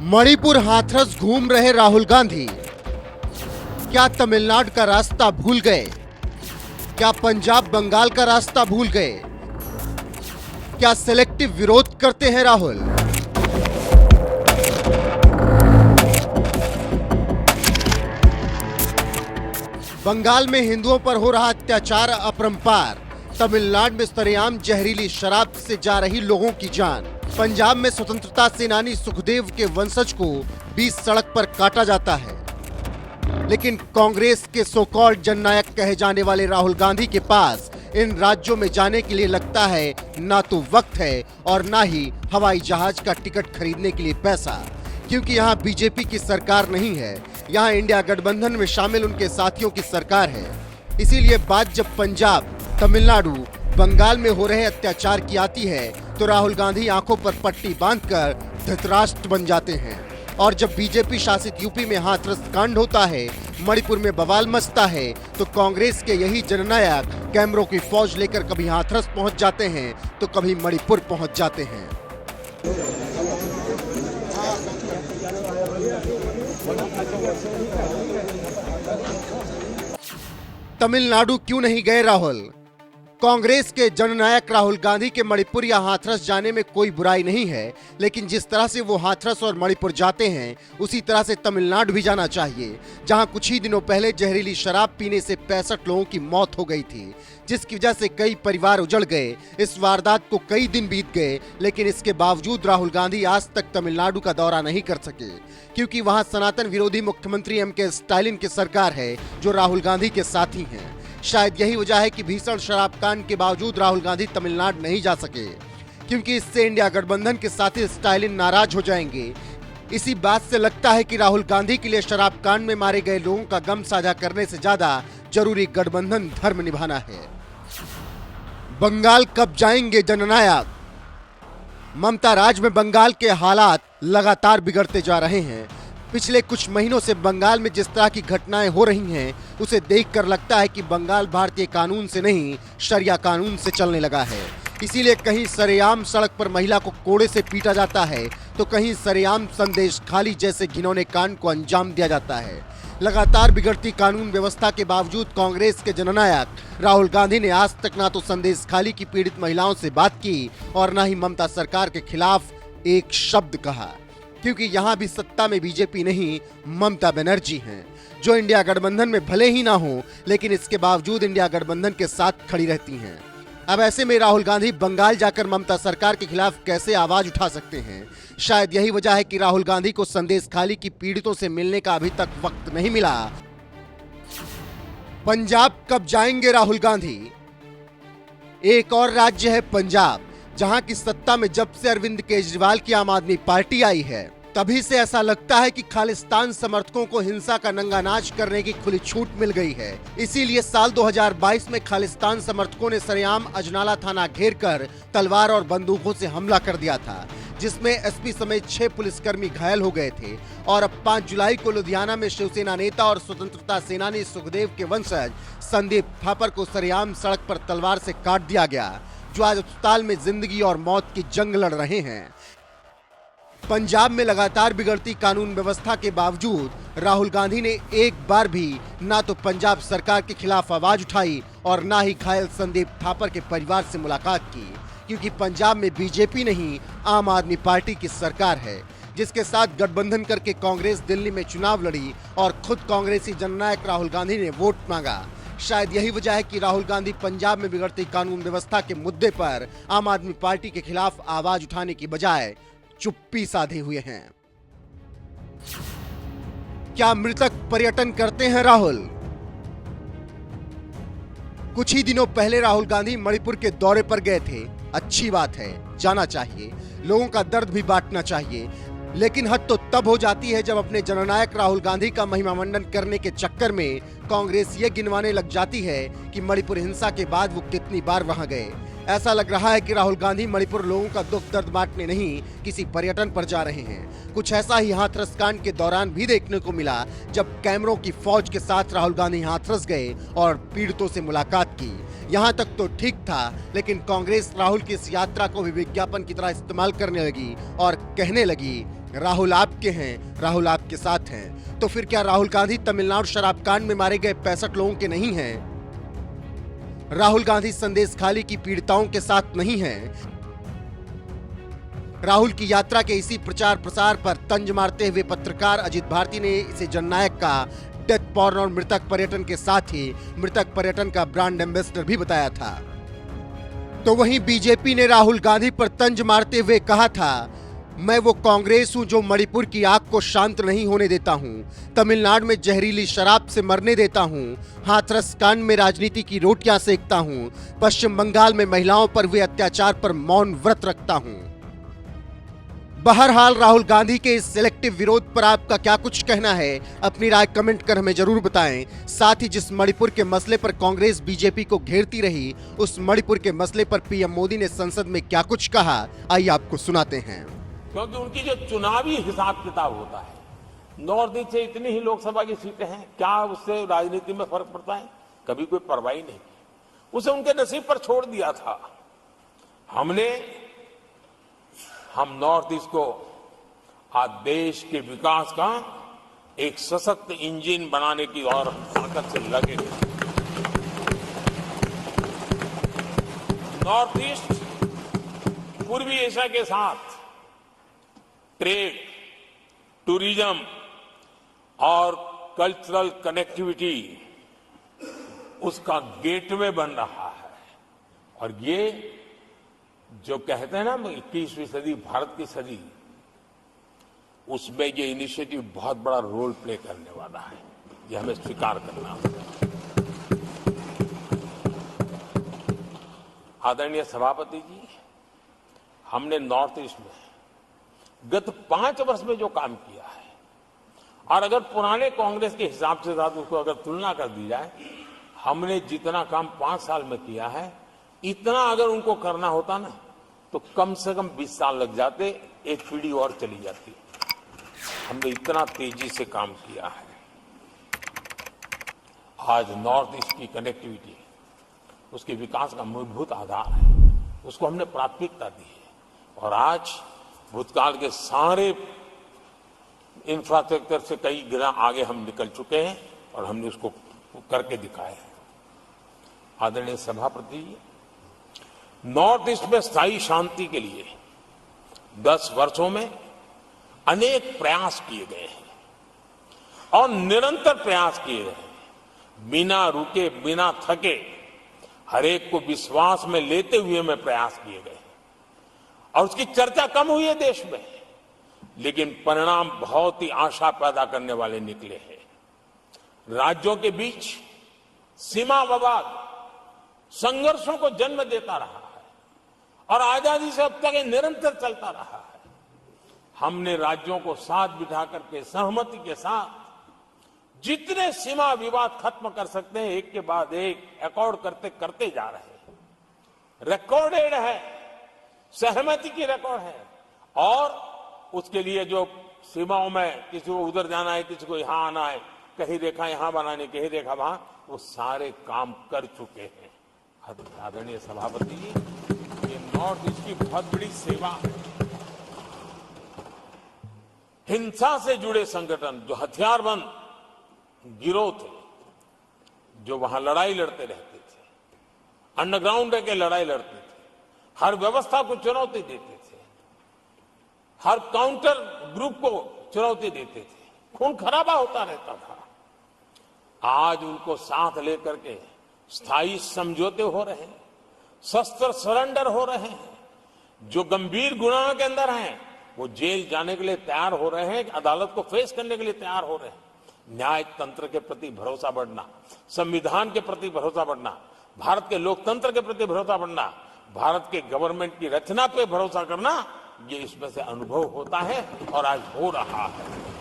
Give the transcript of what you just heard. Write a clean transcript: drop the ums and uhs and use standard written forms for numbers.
मणिपुर हाथरस घूम रहे राहुल गांधी क्या तमिलनाडु का रास्ता भूल गए? क्या पंजाब बंगाल का रास्ता भूल गए? क्या सेलेक्टिव विरोध करते हैं राहुल? बंगाल में हिंदुओं पर हो रहा अत्याचार अपरंपार, तमिलनाडु में सरेआम जहरीली शराब से जा रही लोगों की जान, पंजाब में स्वतंत्रता सेनानी सुखदेव के वंशज को बीच सड़क पर काटा जाता है। लेकिन कांग्रेस के सो कॉल्ड जननायक कहे जाने वाले राहुल गांधी के पास इन राज्यों में जाने के लिए लगता है ना तो वक्त है और ना ही हवाई जहाज का टिकट खरीदने के लिए पैसा, क्योंकि यहाँ बीजेपी की सरकार नहीं है, यहाँ इंडिया गठबंधन में शामिल उनके साथियों की सरकार है। इसीलिए बात जब पंजाब, तमिलनाडु, बंगाल में हो रहे अत्याचार की आती है तो राहुल गांधी आंखों पर पट्टी बांधकर धृतराष्ट्र बन जाते हैं। और जब बीजेपी शासित यूपी में हाथरस कांड होता है, मणिपुर में बवाल मचता है, तो कांग्रेस के यही जननायक कैमरों की फौज लेकर कभी हाथरस पहुंच जाते हैं तो कभी मणिपुर पहुंच जाते हैं। तमिलनाडु क्यों नहीं गए राहुल? कांग्रेस के जननायक राहुल गांधी के मणिपुर या हाथरस जाने में कोई बुराई नहीं है, लेकिन जिस तरह से वो हाथरस और मणिपुर जाते हैं उसी तरह से तमिलनाडु भी जाना चाहिए, जहां कुछ ही दिनों पहले जहरीली शराब पीने से 65 लोगों की मौत हो गई थी, जिसकी वजह से कई परिवार उजड़ गए। इस वारदात को कई दिन बीत गए, लेकिन इसके बावजूद राहुल गांधी आज तक तमिलनाडु का दौरा नहीं कर सके, क्योंकि वहां सनातन विरोधी मुख्यमंत्री एम.के. स्टालिन की सरकार है जो राहुल गांधी के साथी हैं। शायद यही वजह है कि भीषण शराब कांड के बावजूद राहुल गांधी तमिलनाडु नहीं जा सके, क्योंकि इससे इंडिया गठबंधन के साथी स्टालिन नाराज हो जाएंगे। इसी बात से लगता है कि राहुल गांधी के लिए शराब कांड में मारे गए लोगों का गम साझा करने से ज्यादा जरूरी गठबंधन धर्म निभाना है। बंगाल कब जाएंगे जननायक? ममता राज में बंगाल के हालात लगातार बिगड़ते जा रहे हैं। पिछले कुछ महीनों से बंगाल में जिस तरह की घटनाएं हो रही हैं, उसे देखकर लगता है कि बंगाल भारतीय कानून से नहीं, शरिया कानून से चलने लगा है। इसीलिए कहीं सरेआम सड़क पर महिला को कोड़े से पीटा जाता है, तो कहीं सरेआम संदेश खाली जैसे घिनौने कांड को अंजाम दिया जाता है। लगातार बिगड़ती कानून व्यवस्था के बावजूद कांग्रेस के जननायक राहुल गांधी ने आज तक ना तो संदेश खाली की पीड़ित महिलाओं से बात की और ना ही ममता सरकार के खिलाफ एक शब्द कहा, क्योंकि यहाँ भी सत्ता में बीजेपी नहीं, ममता बनर्जी हैं, जो इंडिया गठबंधन में भले ही ना हो, लेकिन इसके बावजूद इंडिया गठबंधन के साथ खड़ी रहती हैं। अब ऐसे में राहुल गांधी बंगाल जाकर ममता सरकार के खिलाफ कैसे आवाज उठा सकते हैं? शायद यही वजह है कि राहुल गांधी को संदेश खाली की पीड़ितों से मिलने का अभी तक वक्त नहीं मिला। पंजाब कब जाएंगे राहुल गांधी? एक और राज्य है पंजाब, जहां की सत्ता में जब से अरविंद केजरीवाल की आम आदमी पार्टी आई है, तभी से ऐसा लगता है कि खालिस्तान समर्थकों को हिंसा का नंगा नाच करने की खुली छूट मिल गई है। इसीलिए साल 2022 में खालिस्तान समर्थकों ने सरेआम अजनाला थाना घेरकर तलवार और बंदूकों से हमला कर दिया था, जिसमें एसपी समेत 6 पुलिसकर्मी घायल हो गए थे। और अब 5 जुलाई को लुधियाना में शिवसेना नेता और स्वतंत्रता सेनानी सुखदेव के वंशज संदीप थापर को सरेआम सड़क पर तलवार से काट दिया गया, जो आज अस्पताल में जिंदगी और मौत की जंग लड़ रहे हैं। पंजाब में लगातार बिगड़ती कानून व्यवस्था के बावजूद राहुल गांधी ने एक बार भी ना तो पंजाब सरकार के खिलाफ आवाज उठाई और ना ही घायल संदीप थापर के परिवार से मुलाकात की, क्योंकि पंजाब में बीजेपी नहीं, आम आदमी पार्टी की सरकार है, जिसके साथ गठबंधन करके कांग्रेस दिल्ली में चुनाव लड़ी और खुद कांग्रेसी जननायक राहुल गांधी ने वोट मांगा। शायद यही वजह है कि राहुल गांधी पंजाब में बिगड़ती कानून व्यवस्था के मुद्दे पर आम आदमी पार्टी के खिलाफ आवाज उठाने की बजाय चुप्पी साधे हुए हैं। क्या मृतक पर्यटन करते हैं राहुल? कुछ ही दिनों पहले राहुल गांधी मणिपुर के दौरे पर गए थे। अच्छी बात है, जाना चाहिए, लोगों का दर्द भी बांटना चाहिए, लेकिन हद तो तब हो जाती है जब अपने जननायक राहुल गांधी का महिमा मंडन करने के चक्कर में कांग्रेस ये गिनवाने लग जाती है कि मणिपुर हिंसा के बाद वो कितनी बार वहां गए। ऐसा लग रहा है कि राहुल गांधी मणिपुर लोगों का दुख दर्द बांटने नहीं, किसी पर्यटन पर जा रहे हैं। कुछ ऐसा ही हाथरस कांड के दौरान भी देखने को मिला, जब कैमरों की फौज के साथ राहुल गांधी हाथरस गए और पीड़ितों से मुलाकात की। यहाँ तक तो ठीक था, लेकिन कांग्रेस राहुल की इस यात्रा को भी विज्ञापन की तरह इस्तेमाल करने लगी और कहने लगी, राहुल आपके हैं, राहुल आपके साथ हैं। तो फिर क्या राहुल गांधी तमिलनाडु शराब कांड में मारे गए 65 लोगों के नहीं हैं? राहुल गांधी संदेश खाली की पीड़िताओं के साथ नहीं हैं? राहुल की यात्रा के इसी प्रचार प्रसार पर तंज मारते हुए पत्रकार अजित भारती ने इसे जननायक का डेथ पॉर्न और मृतक पर्यटन के साथ ही मृतक पर्यटन का ब्रांड एम्बेसडर भी बताया था। तो वहीं बीजेपी ने राहुल गांधी पर तंज मारते हुए कहा था, मैं वो कांग्रेस हूं जो मणिपुर की आग को शांत नहीं होने देता हूं, तमिलनाडु में जहरीली शराब से मरने देता हूं, हाथरस कांड में राजनीति की रोटियां सेकता हूं, पश्चिम बंगाल में महिलाओं पर हुए अत्याचार पर मौन व्रत रखता हूं। बहरहाल राहुल गांधी के इस सिलेक्टिव विरोध पर आपका क्या कुछ कहना है? अपनी राय कमेंट कर हमें जरूर बताएं। साथ ही जिस मणिपुर के मसले पर कांग्रेस बीजेपी को घेरती रही, उस मणिपुर के मसले पर पीएम मोदी ने संसद में क्या कुछ कहा, आइए आपको सुनाते हैं। क्योंकि उनकी जो चुनावी हिसाब किताब होता है, नॉर्थ ईस्ट से इतनी ही लोकसभा की सीटें हैं, क्या उससे राजनीति में फर्क पड़ता है? कभी कोई परवाह नहीं। उसे उनके नसीब पर छोड़ दिया था। हम नॉर्थ ईस्ट को आज देश के विकास का एक सशक्त इंजन बनाने की और ताकत से लगे। नॉर्थ ईस्ट पूर्वी एशिया के साथ ट्रेड, टूरिज्म और कल्चरल कनेक्टिविटी उसका गेटवे बन रहा है। और ये जो कहते हैं ना 21वीं सदी भारत की सदी, उसमें ये इनिशिएटिव बहुत बड़ा रोल प्ले करने वाला है। ये हमें स्वीकार करना होगा। आदरणीय सभापति जी, हमने नॉर्थ ईस्ट में गत 5 वर्ष में जो काम किया है, और अगर पुराने कांग्रेस के हिसाब से साथ उसको अगर तुलना कर दी जाए, हमने जितना काम 5 साल में किया है, इतना अगर उनको करना होता ना, तो कम से कम 20 साल लग जाते, एक पीढ़ी और चली जाती। हमने इतना तेजी से काम किया है। आज नॉर्थ ईस्ट की कनेक्टिविटी उसके विकास का मूलभूत आधार है, उसको हमने प्राथमिकता दी है। और आज भूतकाल के सारे इंफ्रास्ट्रक्चर से कई गुना आगे हम निकल चुके हैं और हमने उसको करके दिखाया है। आदरणीय सभापति जी, नॉर्थ ईस्ट में स्थायी शांति के लिए 10 वर्षों में अनेक प्रयास किए गए हैं और निरंतर प्रयास किए गए हैं। बिना रुके, बिना थके, हर एक को विश्वास में लेते हुए में प्रयास किए गए हैं। और उसकी चर्चा कम हुई है देश में, लेकिन परिणाम बहुत ही आशा पैदा करने वाले निकले हैं। राज्यों के बीच सीमा विवाद संघर्षों को जन्म देता रहा है और आजादी से अब तक ये निरंतर चलता रहा है। हमने राज्यों को साथ बिठा करके सहमति के साथ जितने सीमा विवाद खत्म कर सकते हैं, एक के बाद एक अकॉर्ड करते जा रहे हैं। रिकॉर्डेड है, सहमति की रिकॉर्ड है। और उसके लिए जो सीमाओं में किसी को उधर जाना है, किसी को यहां आना है, कहीं रेखा यहां बनानी, कहीं रेखा वहां, वो सारे काम कर चुके हैं। आदरणीय सभापति जी, ये नॉर्थ ईस्ट की बहुत बड़ी सेवा है। हिंसा से जुड़े संगठन, जो हथियारबंद गिरोह थे, जो वहां लड़ाई लड़ते रहते थे, अंडरग्राउंड के लड़ाई लड़ते थे, हर व्यवस्था को चुनौती देते थे, हर काउंटर ग्रुप को चुनौती देते थे, खून खराबा होता रहता था। आज उनको साथ लेकर के स्थायी समझौते हो रहे हैं, शस्त्र सरेंडर हो रहे हैं। जो गंभीर गुनाहों के अंदर हैं, वो जेल जाने के लिए तैयार हो रहे हैं, अदालत को फेस करने के लिए तैयार हो रहे हैं। न्याय तंत्र के प्रति भरोसा बढ़ना, संविधान के प्रति भरोसा बढ़ना, भारत के लोकतंत्र के प्रति भरोसा बढ़ना, भारत के गवर्नमेंट की रचना पे भरोसा करना, ये इसमें से अनुभव होता है और आज हो रहा है।